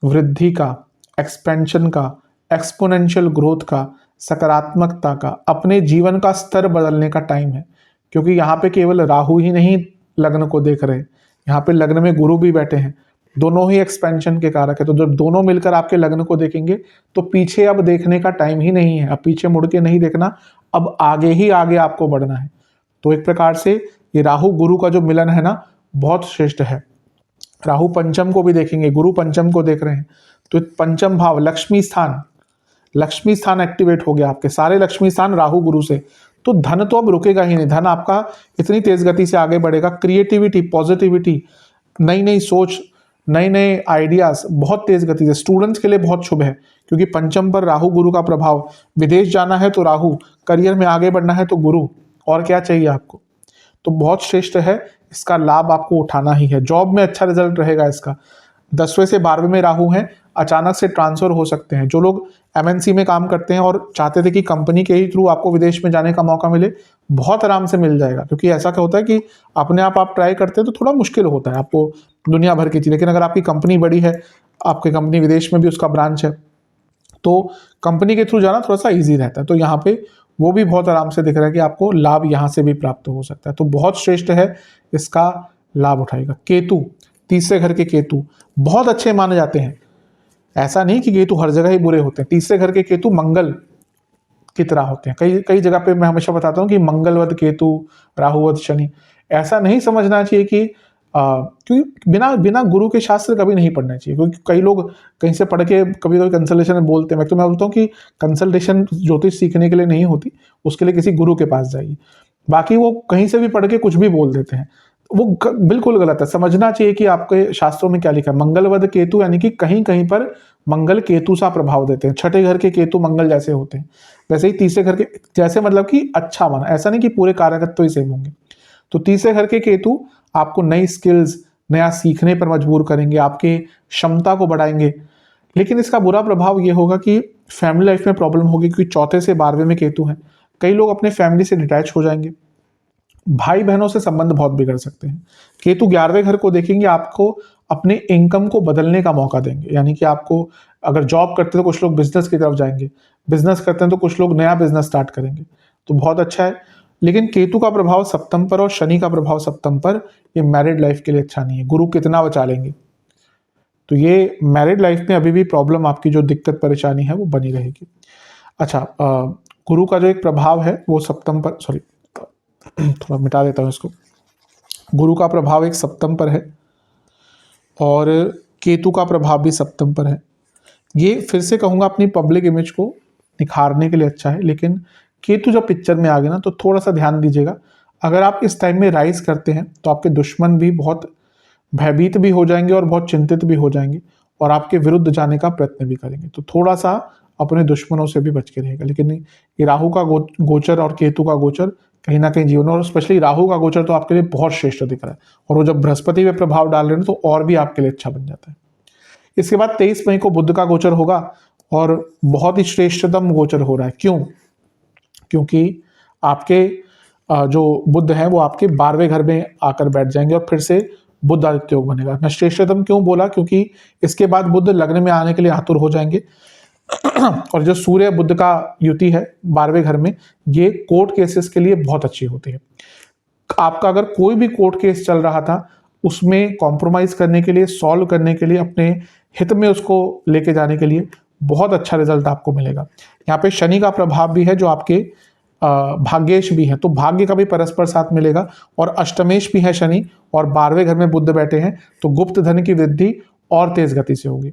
वृद्धि का, एक्सपेंशन का, एक्सपोनेंशियल ग्रोथ का, सकारात्मकता का, अपने जीवन का स्तर बदलने का टाइम है। क्योंकि यहाँ पे केवल राहु ही नहीं लग्न को देख रहे, यहाँ पे लग्न में गुरु भी बैठे हैं, दोनों ही एक्सपेंशन के कारक है। तो जब दोनों मिलकर आपके लग्न को देखेंगे तो पीछे अब देखने का टाइम ही नहीं है, अब पीछे मुड़ के नहीं देखना, अब आगे ही आगे आपको बढ़ना है। तो एक प्रकार से ये राहु गुरु का जो मिलन है ना बहुत श्रेष्ठ है। राहु पंचम को भी देखेंगे, गुरु पंचम को देख रहे हैं, तो पंचम भाव लक्ष्मी स्थान एक्टिवेट हो गया आपके सारे लक्ष्मी स्थान राहु गुरु से। तो धन तो अब रुकेगा ही नहीं, धन आपका इतनी तेज गति से आगे बढ़ेगा। क्रिएटिविटी, पॉजिटिविटी, नई नई सोच, नए नए आइडियाज बहुत तेज गति से। स्टूडेंट्स के लिए बहुत शुभ है क्योंकि पंचम पर राहु गुरु का प्रभाव, विदेश जाना है तो राहु, करियर में आगे बढ़ना है तो गुरु, और क्या चाहिए आपको। तो बहुत श्रेष्ठ है, इसका लाभ आपको उठाना ही है। जॉब में अच्छा रिजल्ट रहेगा इसका। 10वें से 12वें में राहु हैं, अचानक से ट्रांसफर हो सकते हैं। जो लोग एमएनसी में काम करते हैं और चाहते थे कि कंपनी के ही थ्रू आपको विदेश में जाने का मौका मिले, बहुत आराम से मिल जाएगा। क्योंकि ऐसा क्या होता है कि अपने आप ट्राई करते हैं तो थोड़ा मुश्किल होता है आपको दुनिया भर की चीज़, लेकिन अगर आपकी कंपनी बड़ी है, आपकी कंपनी विदेश में भी उसका ब्रांच है, तो कंपनी के थ्रू जाना थोड़ा सा ईजी रहता है। तो यहाँ पे वो भी बहुत आराम से दिख रहा है कि आपको लाभ यहाँ से भी प्राप्त हो सकता है। तो बहुत श्रेष्ठ है, इसका लाभ उठाएगा। केतु, तीसरे घर के केतु बहुत अच्छे माने जाते हैं। ऐसा नहीं कि केतु हर जगह ही बुरे होते हैं। तीसरे घर के केतु मंगल की तरह होते हैं। कई जगह पे मैं हमेशा बताता हूँ कि मंगलवद केतु, राहुवद शनि। ऐसा नहीं समझना चाहिए कि क्योंकि बिना गुरु के शास्त्र कभी नहीं पढ़ना चाहिए। क्योंकि कई लोग कहीं से पढ़ के कभी कभी कंसल्टेशन में बोलते हैं। मैं बोलता हूँ कि कंसल्टेशन ज्योतिष सीखने के लिए नहीं होती, उसके लिए किसी गुरु के पास जाइए। बाकी वो कहीं से भी पढ़ के कुछ भी बोल देते हैं, वो बिल्कुल गलत है। समझना चाहिए कि आपके शास्त्रों में क्या लिखा है। मंगलवद केतु यानी कि कहीं कहीं पर मंगल केतु सा प्रभाव देते हैं। छठे घर के केतु मंगल जैसे होते हैं, वैसे ही तीसरे घर के जैसे, मतलब कि अच्छा माना, ऐसा नहीं कि पूरे कारकत्व तो ही सेम होंगे। तो तीसरे घर के केतु आपको नई स्किल्स, नया सीखने पर मजबूर करेंगे, आपके क्षमता को बढ़ाएंगे। लेकिन इसका बुरा प्रभाव ये होगा कि फैमिली लाइफ में प्रॉब्लम होगी, क्योंकि चौथे से 12वें में केतु हैं। कई लोग अपने फैमिली से डिटैच हो जाएंगे, भाई बहनों से संबंध बहुत बिगड़ सकते हैं। केतु 11वें घर को देखेंगे, आपको अपने इनकम को बदलने का मौका देंगे। यानी कि आपको अगर जॉब करते हैं तो कुछ लोग बिजनेस की तरफ जाएंगे, बिजनेस करते हैं तो कुछ लोग नया बिजनेस स्टार्ट करेंगे, तो बहुत अच्छा है। लेकिन केतु का प्रभाव सप्तम पर और शनि का प्रभाव सप्तम पर, ये मैरिड लाइफ के लिए अच्छा नहीं है। गुरु कितना बचा लेंगे, तो ये मैरिड लाइफ में अभी भी प्रॉब्लम, आपकी जो दिक्कत परेशानी है वो बनी रहेगी। अच्छा, गुरु का जो एक प्रभाव है वो सप्तम पर, सॉरी थोड़ा मिटा देता हूँ इसको। गुरु का प्रभाव एक सप्तम पर है और केतु का प्रभाव भी सप्तम पर है। ये फिर से कहूँगा अपनी पब्लिक इमेज को निखारने के लिए अच्छा है। लेकिन केतु जब पिक्चर में आ गया ना, तो थोड़ा सा ध्यान दीजिएगा। अगर आप इस टाइम में राइज करते हैं तो आपके दुश्मन भी बहुत भयभीत भी हो जाएंगे और बहुत चिंतित भी हो जाएंगे और आपके विरुद्ध जाने का प्रयत्न भी करेंगे। तो थोड़ा सा अपने दुश्मनों से भी बच के रहेगा। लेकिन ये राहु का गोचर और केतु का गोचर कहीं ना कहीं जीवन, और स्पेशली राहु का गोचर तो आपके लिए बहुत श्रेष्ठ दिख रहा है। और वो जब बृहस्पति पे प्रभाव डाल रहे हैं तो और भी आपके लिए अच्छा बन जाता है। इसके बाद 23 मई को बुध का गोचर होगा और बहुत ही श्रेष्ठतम गोचर हो रहा है। क्यों? क्योंकि आपके जो बुध हैं वो आपके 12वें घर में आकर बैठ जाएंगे और फिर से बुध आदित्य योग बनेगा। मैं श्रेष्ठतम क्यों बोला, क्योंकि इसके बाद बुध लग्न में आने के लिए आतुर हो जाएंगे। और जो सूर्य बुध का युति है 12वें घर में, ये कोर्ट केसेस के लिए बहुत अच्छी होती है। आपका अगर कोई भी कोर्ट केस चल रहा था, उसमें कॉम्प्रोमाइज करने के लिए, सॉल्व करने के लिए, अपने हित में उसको लेके जाने के लिए बहुत अच्छा रिजल्ट आपको मिलेगा। यहाँ पे शनि का प्रभाव भी है जो आपके भाग्येश भी है, तो भाग्य का भी परस्पर साथ मिलेगा। और अष्टमेश भी है शनि, और 12वें घर में बुध बैठे हैं, तो गुप्त धन की वृद्धि और तेज गति से होगी।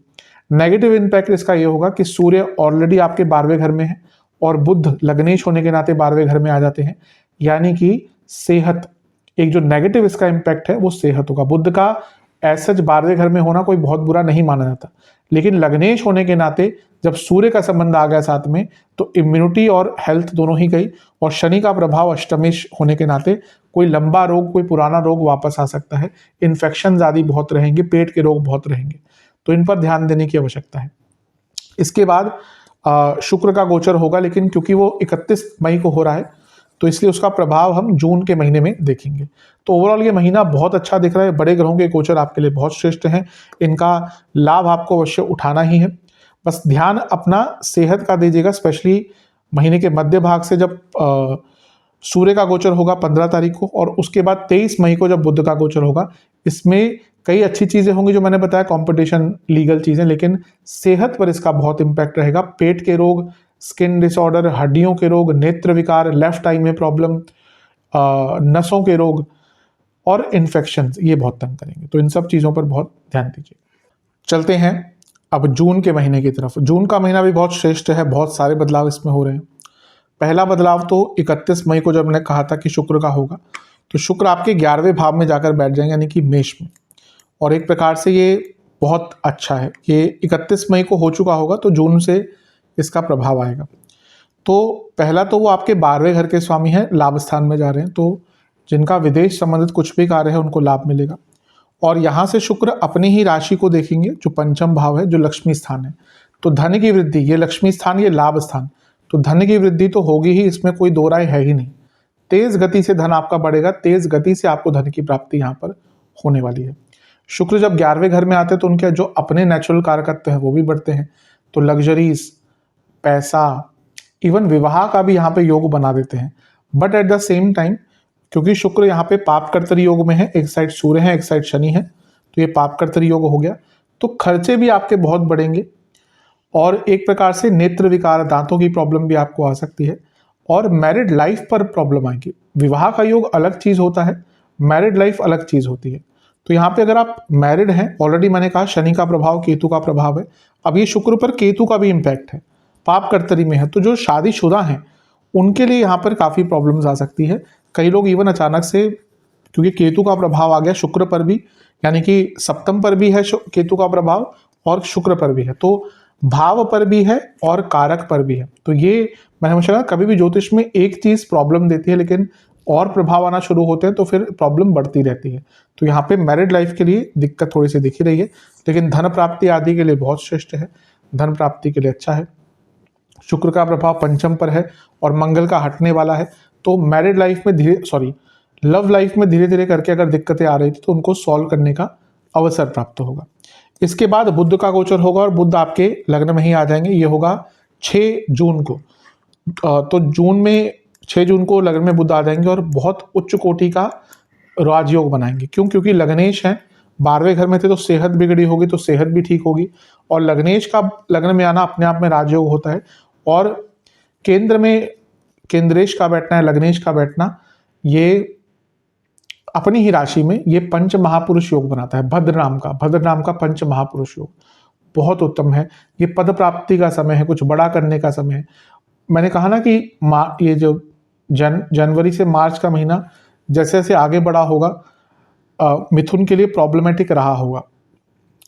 नेगेटिव इंपैक्ट इसका ये होगा कि सूर्य ऑलरेडी आपके 12वें घर में है और बुध लग्नेश होने के नाते 12वें घर में आ जाते हैं, यानी कि सेहत, एक जो नेगेटिव इसका इंपैक्ट है वो सेहत होगा। बुध का ऐसा 12वें घर में होना कोई बहुत बुरा नहीं माना जाता, लेकिन लग्नेश होने के नाते जब सूर्य का संबंध आ गया साथ में, तो इम्यूनिटी और हेल्थ दोनों ही गई। और शनि का प्रभाव अष्टमेश होने के नाते कोई लंबा रोग, कोई पुराना रोग वापस आ सकता है। इन्फेक्शन आदि बहुत रहेंगे, पेट के रोग बहुत रहेंगे, तो इन पर ध्यान देने की आवश्यकता है। इसके बाद शुक्र का गोचर होगा, लेकिन क्योंकि वो 31 मई को हो रहा है, तो इसलिए उसका प्रभाव हम जून के महीने में देखेंगे। तो ओवरऑल ये महीना बहुत अच्छा दिख रहा है। बड़े ग्रहों के गोचर आपके लिए बहुत श्रेष्ठ हैं, इनका लाभ आपको अवश्य उठाना ही है। बस ध्यान अपना सेहत का दीजिएगा, स्पेशली महीने के मध्य भाग से जब सूर्य का गोचर होगा 15 तारीख को, और उसके बाद 23 मई को जब बुध का गोचर होगा। इसमें कई अच्छी चीज़ें होंगी जो मैंने बताया, कंपटीशन, लीगल चीज़ें, लेकिन सेहत पर इसका बहुत इंपैक्ट रहेगा। पेट के रोग, स्किन डिसऑर्डर, हड्डियों के रोग, नेत्र विकार, लेफ्ट आई में प्रॉब्लम, नसों के रोग और इन्फेक्शन, ये बहुत तंग करेंगे। तो इन सब चीज़ों पर बहुत ध्यान दीजिए। चलते हैं अब जून के महीने की तरफ। जून का महीना भी बहुत श्रेष्ठ है, बहुत सारे बदलाव इसमें हो रहे हैं। पहला बदलाव तो 31 मई को जब मैंने कहा था कि शुक्र का होगा, तो शुक्र आपके 11वें भाव में जाकर बैठ जाएंगे, यानी कि मेष में। और एक प्रकार से ये बहुत अच्छा है। ये 31 मई को हो चुका होगा, तो जून से इसका प्रभाव आएगा। तो पहला तो वो आपके 12वें घर के स्वामी हैं, लाभ स्थान में जा रहे हैं, तो जिनका विदेश संबंधित कुछ भी कार्य है उनको लाभ मिलेगा। और यहाँ से शुक्र अपनी ही राशि को देखेंगे, जो पंचम भाव है, जो लक्ष्मी स्थान है। तो धन की वृद्धि, ये लक्ष्मी स्थान, ये लाभ स्थान, तो धन की वृद्धि तो होगी ही, इसमें कोई दो राय है ही नहीं। तेज गति से धन आपका बढ़ेगा, तेज गति से आपको धन की प्राप्ति यहाँ पर होने वाली है। शुक्र जब 11वें घर में आते हैं तो उनके जो अपने नेचुरल कारकत्व है वो भी बढ़ते हैं, तो लग्जरीज, पैसा, इवन विवाह का भी यहाँ पे योग बना देते हैं। But at the same time, क्योंकि शुक्र यहाँ पे पाप कर्तरी योग में है, एक साइड सूर्य है, एक साइड शनि है, तो ये पाप कर्तरी योग हो गया, तो खर्चे भी आपके बहुत बढ़ेंगे। और एक प्रकार से नेत्र विकार, दांतों की प्रॉब्लम भी आपको आ सकती है। और मैरिड लाइफ पर प्रॉब्लम आएगी। विवाह का योग अलग चीज होता है, मैरिड लाइफ अलग चीज होती है। तो यहाँ पे अगर आप मैरिड हैं, ऑलरेडी मैंने कहा शनि का प्रभाव, केतु का प्रभाव है, अब ये शुक्र पर केतु का भी इम्पैक्ट है, पाप कर्तरी में है, तो जो शादीशुदा हैं उनके लिए यहाँ पर काफ़ी प्रॉब्लम्स आ सकती है। कई लोग इवन अचानक से, क्योंकि केतु का प्रभाव आ गया शुक्र पर भी, यानी कि सप्तम पर भी है केतु का प्रभाव और शुक्र पर भी है, तो भाव पर भी है और कारक पर भी है। तो ये मैंने हमेशा कहा, कभी भी ज्योतिष में एक चीज़ प्रॉब्लम देती है, लेकिन और प्रभाव आना शुरू होते हैं तो फिर प्रॉब्लम बढ़ती रहती है। तो यहाँ पे मैरिड लाइफ के लिए दिक्कत थोड़ी सी दिख ही रही है, लेकिन धन प्राप्ति आदि के लिए बहुत श्रेष्ठ है, धन प्राप्ति के लिए अच्छा है। शुक्र का प्रभाव पंचम पर है और मंगल का हटने वाला है, तो मैरिड लाइफ में लव लाइफ में धीरे धीरे करके अगर दिक्कतें आ रही थी तो उनको सॉल्व करने का अवसर प्राप्त होगा। इसके बाद बुध का गोचर होगा और बुध आपके लग्न में ही आ जाएंगे, ये होगा 6 जून को। तो जून में 6 जून को लग्न में बुध आ जाएंगे और बहुत उच्च कोटि का राजयोग बनाएंगे। क्यों? क्योंकि लग्नेश हैं, 12वें घर में थे तो सेहत बिगड़ी होगी, तो सेहत भी ठीक होगी। और लग्नेश का लग्न में आना अपने आप में राजयोग होता है। और केंद्र में केंद्रेश का बैठना है, लग्नेश का बैठना, ये अपनी ही राशि में ये पंच महापुरुष योग बनाता है। भद्र नाम का पंच महापुरुष योग बहुत उत्तम है। ये पद प्राप्ति का समय है, कुछ बड़ा करने का समय है। मैंने कहा ना कि ये जो जनवरी से मार्च का महीना जैसे जैसे आगे बढ़ा होगा, मिथुन के लिए प्रॉब्लमेटिक रहा होगा,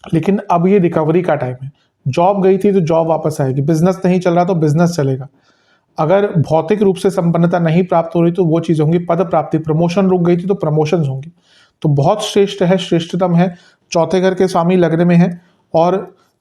लेकिन अब ये रिकवरी का टाइम है। जॉब गई थी तो जॉब वापस आएगी, बिजनेस नहीं चल रहा तो बिजनेस चलेगा, अगर भौतिक रूप से संपन्नता नहीं प्राप्त हो रही तो वो चीज़ होंगी, पद प्राप्ति, प्रमोशन रुक गई थी तो प्रमोशंस होंगी। तो बहुत श्रेष्ठ है, श्रेष्ठतम है। चौथे घर के स्वामी लग्न में है और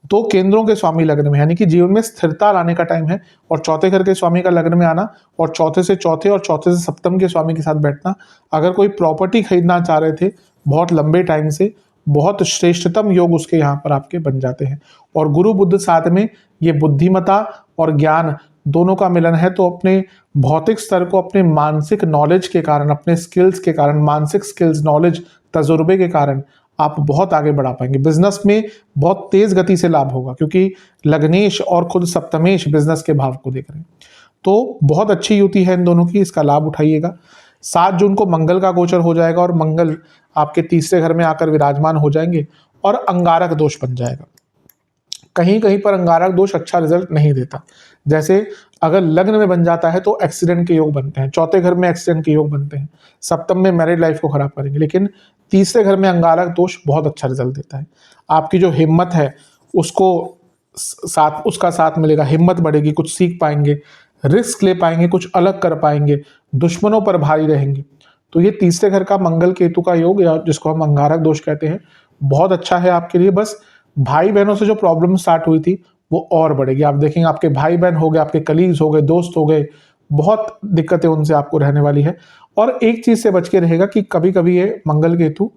दो केंद्रों के स्वामी लग्न में, यानी कि जीवन में स्थिरता लाने का टाइम है। और चौथे घर के स्वामी का लग्न में आना और चौथे से चौथे और चौथे से सप्तम के स्वामी के साथ बैठना, अगर कोई प्रॉपर्टी खरीदना चाह रहे थे बहुत लंबे टाइम से, बहुत श्रेष्ठतम योग उसके यहाँ पर आपके बन जाते हैं। और गुरु बुध साथ में, ये बुद्धिमता और ज्ञान दोनों का मिलन है। तो अपने भौतिक स्तर को अपने मानसिक नॉलेज के कारण, अपने स्किल्स के कारण, मानसिक स्किल्स, नॉलेज, तजुर्बे के कारण आप बहुत आगे बढ़ा पाएंगे। बिजनेस में बहुत तेज गति से लाभ होगा, क्योंकि लग्नेश और खुद सप्तमेश बिजनेस के भाव को देख रहे हैं। तो बहुत अच्छी युति है इन दोनों की, इसका लाभ उठाइएगा। 7 जून को मंगल का गोचर हो जाएगा और मंगल आपके तीसरे घर में आकर विराजमान हो जाएंगे और अंगारक दोष बन जाएगा। कहीं कहीं पर अंगारक दोष अच्छा रिजल्ट नहीं देता। जैसे अगर लग्न में बन जाता है तो एक्सीडेंट के योग बनते हैं, चौथे घर में एक्सीडेंट के योग बनते हैं, सप्तम में मैरिड लाइफ को खराब करेंगे, लेकिन तीसरे घर में अंगारक दोष बहुत अच्छा रिजल्ट देता है। आपकी जो हिम्मत है उसको उसका साथ मिलेगा, हिम्मत बढ़ेगी, कुछ सीख पाएंगे, रिस्क ले पाएंगे, कुछ अलग कर पाएंगे, दुश्मनों पर भारी रहेंगे। तो ये तीसरे घर का मंगल केतु का योग, या जिसको हम अंगारक दोष कहते हैं, बहुत अच्छा है आपके लिए। बस भाई बहनों से जो प्रॉब्लम स्टार्ट हुई थी वो और बढ़ेगी। आप देखेंगे आपके भाई बहन हो गए, आपके कलीग्स हो गए, दोस्त हो गए, बहुत दिक्कतें उनसे आपको रहने वाली है। और एक चीज से बच के रहेगा कि कभी कभी ये मंगल केतु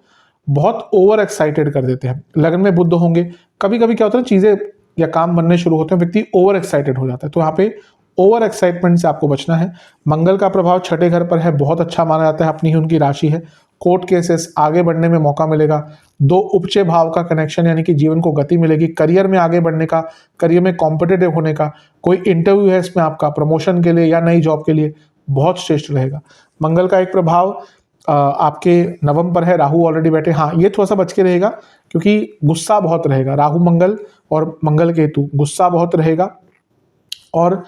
बहुत ओवर एक्साइटेड कर देते हैं। लग्न में बुध होंगे, कभी कभी क्या होता है, चीजें या काम बनने शुरू होते हैं, व्यक्ति ओवर एक्साइटेड हो जाता है। तो यहाँ पे ओवर एक्साइटमेंट से आपको बचना है। मंगल का प्रभाव छठे घर पर है, बहुत अच्छा माना जाता है, अपनी ही उनकी राशि है। कोर्ट केसेस, आगे बढ़ने में मौका मिलेगा। 2 उपचय भाव का कनेक्शन, यानी कि जीवन को गति मिलेगी, करियर में आगे बढ़ने का, करियर में कॉम्पिटिटिव होने का। कोई इंटरव्यू है इसमें आपका प्रमोशन के लिए या नई जॉब के लिए, बहुत श्रेष्ठ रहेगा। मंगल का एक प्रभाव आपके नवम पर है, राहु ऑलरेडी बैठे। हाँ, ये थोड़ा सा बच के रहेगा क्योंकि गुस्सा बहुत रहेगा। राहु मंगल और मंगल केतु, गुस्सा बहुत रहेगा। और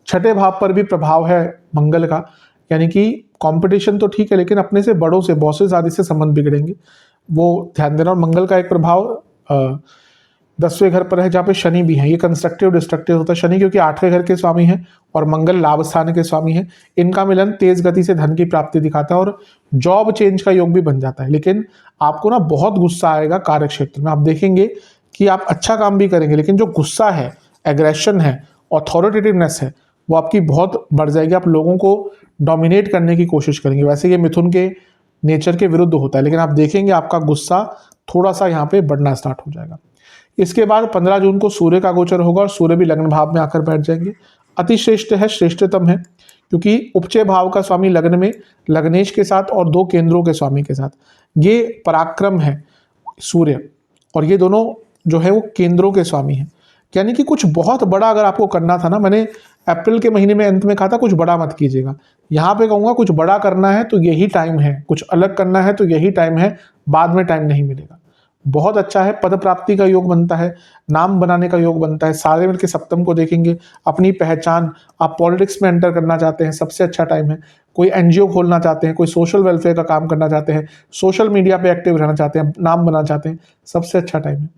छठे भाव पर भी प्रभाव है मंगल का, यानी कि कंपटीशन तो ठीक है, लेकिन अपने से बड़ों से, बॉसेस आदि से संबंध बिगड़ेंगे, वो ध्यान देना। और मंगल का एक प्रभाव 10वें घर पर है, जहाँ पे शनि भी है। ये कंस्ट्रक्टिव डिस्ट्रक्टिव होता है शनि, क्योंकि 8वें घर के स्वामी हैं और मंगल लाभ स्थान के स्वामी हैं। इनका मिलन तेज गति से धन की प्राप्ति दिखाता है और जॉब चेंज का योग भी बन जाता है। लेकिन आपको ना बहुत गुस्सा आएगा कार्य क्षेत्र में। आप देखेंगे कि आप अच्छा काम भी करेंगे, लेकिन जो गुस्सा है, एग्रेशन है, अथॉरिटेटिवनेस है, वो आपकी बहुत बढ़ जाएगी। आप लोगों को डोमिनेट करने की कोशिश करेंगे। वैसे ये मिथुन के नेचर के विरुद्ध होता है, लेकिन आप देखेंगे आपका गुस्सा थोड़ा सा यहाँ पे बढ़ना स्टार्ट हो जाएगा। इसके बाद 15 जून को सूर्य का गोचर होगा और सूर्य भी लग्न भाव में आकर बैठ जाएंगे। अति श्रेष्ठ है, श्रेष्ठतम है, क्योंकि उपचय भाव का स्वामी लग्न में, लग्नेश के साथ और 2 केंद्रों के स्वामी के साथ। ये पराक्रम है सूर्य, और ये दोनों जो है वो केंद्रों के स्वामी हैं। यानी कि कुछ बहुत बड़ा अगर आपको करना था ना, मैंने अप्रैल के महीने में अंत में कहा था कुछ बड़ा मत कीजिएगा, यहाँ पे कहूँगा कुछ बड़ा करना है तो यही टाइम है, कुछ अलग करना है तो यही टाइम है, बाद में टाइम नहीं मिलेगा। बहुत अच्छा है, पद प्राप्ति का योग बनता है, नाम बनाने का योग बनता है। सारे मिलकर सप्तम को देखेंगे, अपनी पहचान, आप पॉलिटिक्स में एंटर करना चाहते हैं, सबसे अच्छा टाइम है। कोई एनजीओ खोलना चाहते हैं, कोई सोशल वेलफेयर का काम करना चाहते हैं, सोशल मीडिया पे एक्टिव रहना चाहते हैं, नाम बनाना चाहते हैं, सबसे अच्छा टाइम है।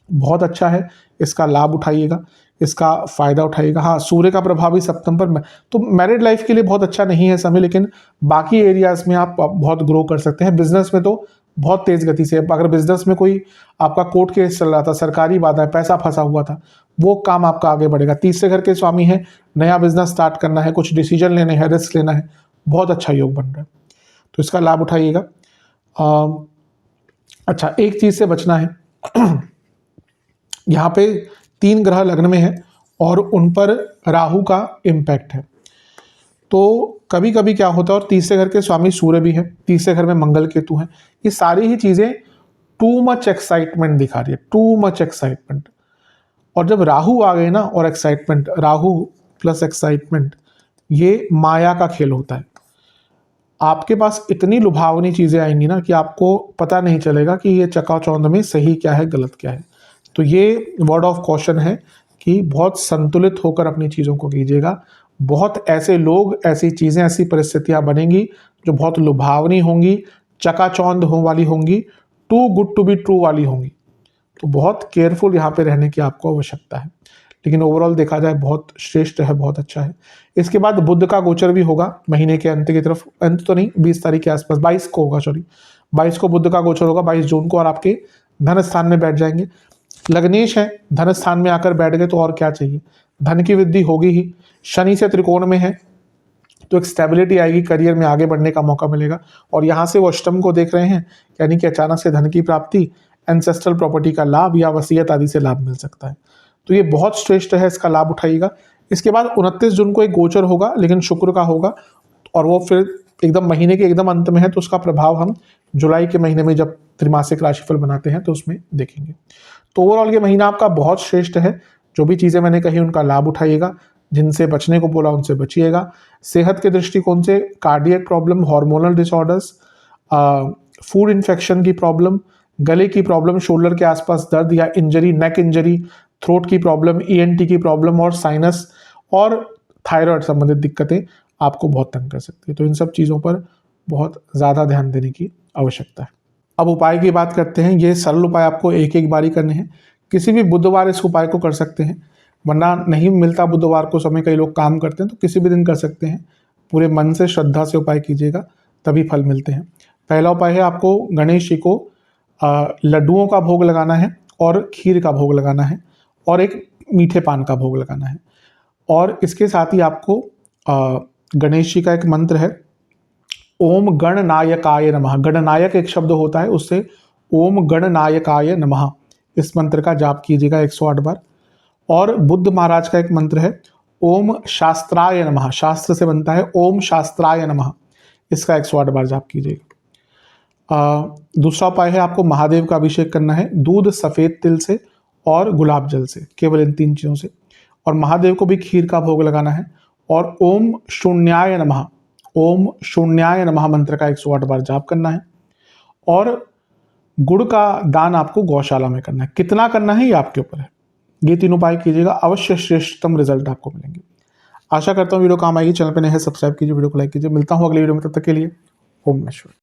बहुत अच्छा है, इसका लाभ उठाइएगा, इसका फायदा उठाइएगा। हाँ, सूर्य का प्रभाव भी सप्तम पर, तो मैरिड लाइफ के लिए बहुत अच्छा नहीं है समय, लेकिन बाकी एरियाज में आप बहुत ग्रो कर सकते हैं। बिजनेस में तो बहुत तेज गति से, अगर बिजनेस में कोई आपका कोर्ट केस चल रहा था, सरकारी बाधा है, पैसा फंसा हुआ था, वो काम आपका आगे बढ़ेगा। तीसरे घर के स्वामी है, नया बिजनेस स्टार्ट करना है, कुछ डिसीजन लेने हैं, रिस्क लेना है, बहुत अच्छा योग बन रहा है, तो इसका लाभ उठाइएगा। अच्छा, एक चीज से बचना है यहाँ पे 3 ग्रह लग्न में है और उन पर राहु का इम्पैक्ट है। तो कभी कभी क्या होता है, और तीसरे घर के स्वामी सूर्य भी है, तीसरे घर में मंगल केतु है, ये सारी ही चीजें टू मच एक्साइटमेंट दिखा रही है, टू मच एक्साइटमेंट। और जब राहु आ गए ना, और एक्साइटमेंट, राहु प्लस एक्साइटमेंट, ये माया का खेल होता है। आपके पास इतनी लुभावनी चीजें आएंगी ना कि आपको पता नहीं चलेगा कि ये चकाचौंध में सही क्या है, गलत क्या है। तो ये वर्ड ऑफ कॉशन है कि बहुत संतुलित होकर अपनी चीज़ों को कीजिएगा। बहुत ऐसे लोग, ऐसी चीज़ें, ऐसी परिस्थितियां बनेंगी जो बहुत लुभावनी होंगी, चकाचौंध हो वाली होंगी, too good to be true वाली होंगी। तो बहुत केयरफुल यहाँ पे रहने की आपको आवश्यकता है, लेकिन ओवरऑल देखा जाए बहुत श्रेष्ठ है, बहुत अच्छा है। इसके बाद बुध का गोचर भी होगा महीने के अंत की तरफ, अंत तो नहीं, 20 तारीख के आसपास, 22 को होगा, सॉरी 22 को बुध का गोचर होगा, 22 जून को, और आपके धन स्थान में बैठ जाएंगे। लग्नेश है, धन स्थान में आकर बैठ गए तो और क्या चाहिए, धन की वृद्धि होगी ही। शनि से त्रिकोण में है तो एक स्टेबिलिटी आएगी, करियर में आगे बढ़ने का मौका मिलेगा। और यहाँ से वो अष्टम को देख रहे हैं, यानी कि अचानक से धन की प्राप्ति, एंसेस्ट्रल प्रॉपर्टी का लाभ या वसीयत आदि से लाभ मिल सकता है। तो ये बहुत श्रेष्ठ है, इसका लाभ उठाइएगा। इसके बाद 29 जून को एक गोचर होगा, लेकिन शुक्र का होगा, और वो फिर एकदम महीने के एकदम अंत में है, तो उसका प्रभाव हम जुलाई के महीने में जब त्रिमासिक राशिफल बनाते हैं तो उसमें देखेंगे। तो ओवरऑल ये महीना आपका बहुत श्रेष्ठ है। जो भी चीज़ें मैंने कही उनका लाभ उठाइएगा, जिनसे बचने को बोला उनसे बचिएगा। सेहत के दृष्टिकोण से cardiac problem, hormonal disorders, food infection की प्रॉब्लम, गले की प्रॉब्लम, शोल्डर के आसपास दर्द या इंजरी, नेक इंजरी, थ्रोट की प्रॉब्लम, ईएनटी की प्रॉब्लम और साइनस और थायराइड संबंधित दिक्कतें आपको बहुत तंग कर सकती है। तो इन सब चीज़ों पर बहुत ज़्यादा ध्यान देने की आवश्यकता है। अब उपाय की बात करते हैं। ये सरल उपाय आपको एक एक बारी करने हैं। किसी भी बुधवार इस उपाय को कर सकते हैं, वरना नहीं मिलता बुधवार को समय, कई लोग काम करते हैं, तो किसी भी दिन कर सकते हैं। पूरे मन से श्रद्धा से उपाय कीजिएगा, तभी फल मिलते हैं। पहला उपाय है, आपको गणेश जी को लड्डुओं का भोग लगाना है और खीर का भोग लगाना है और एक मीठे पान का भोग लगाना है। और इसके साथ ही आपको गणेश जी का एक मंत्र है, ओम गणनायकाय नमः। गणनायक एक शब्द होता है, उससे ओम गणनायकाय नमः इस मंत्र का जाप कीजिएगा 108 बार। और बुद्ध महाराज का एक मंत्र है, ओम शास्त्राय नमः। शास्त्र से बनता है, ओम शास्त्राय नमः, इसका 108 बार जाप कीजिएगा। दूसरा उपाय है, आपको महादेव का अभिषेक करना है दूध, सफ़ेद तिल से और गुलाब जल से, केवल इन 3 चीज़ों से। और महादेव को भी खीर का भोग लगाना है और ओम शून्याय नमः, ओम शून्याय नमः मंत्र का 108 बार जाप करना है। और गुड़ का दान आपको गौशाला में करना है। कितना करना है ये आपके ऊपर है। ये 3 उपाय कीजिएगा, अवश्य श्रेष्ठतम रिजल्ट आपको मिलेंगे। आशा करता हूँ वीडियो काम आएगी। चैनल पर नए हैं, सब्सक्राइब कीजिए, वीडियो को लाइक कीजिए। मिलता हूँ अगले वीडियो में, तब तक के लिए ओम नमः शिवाय।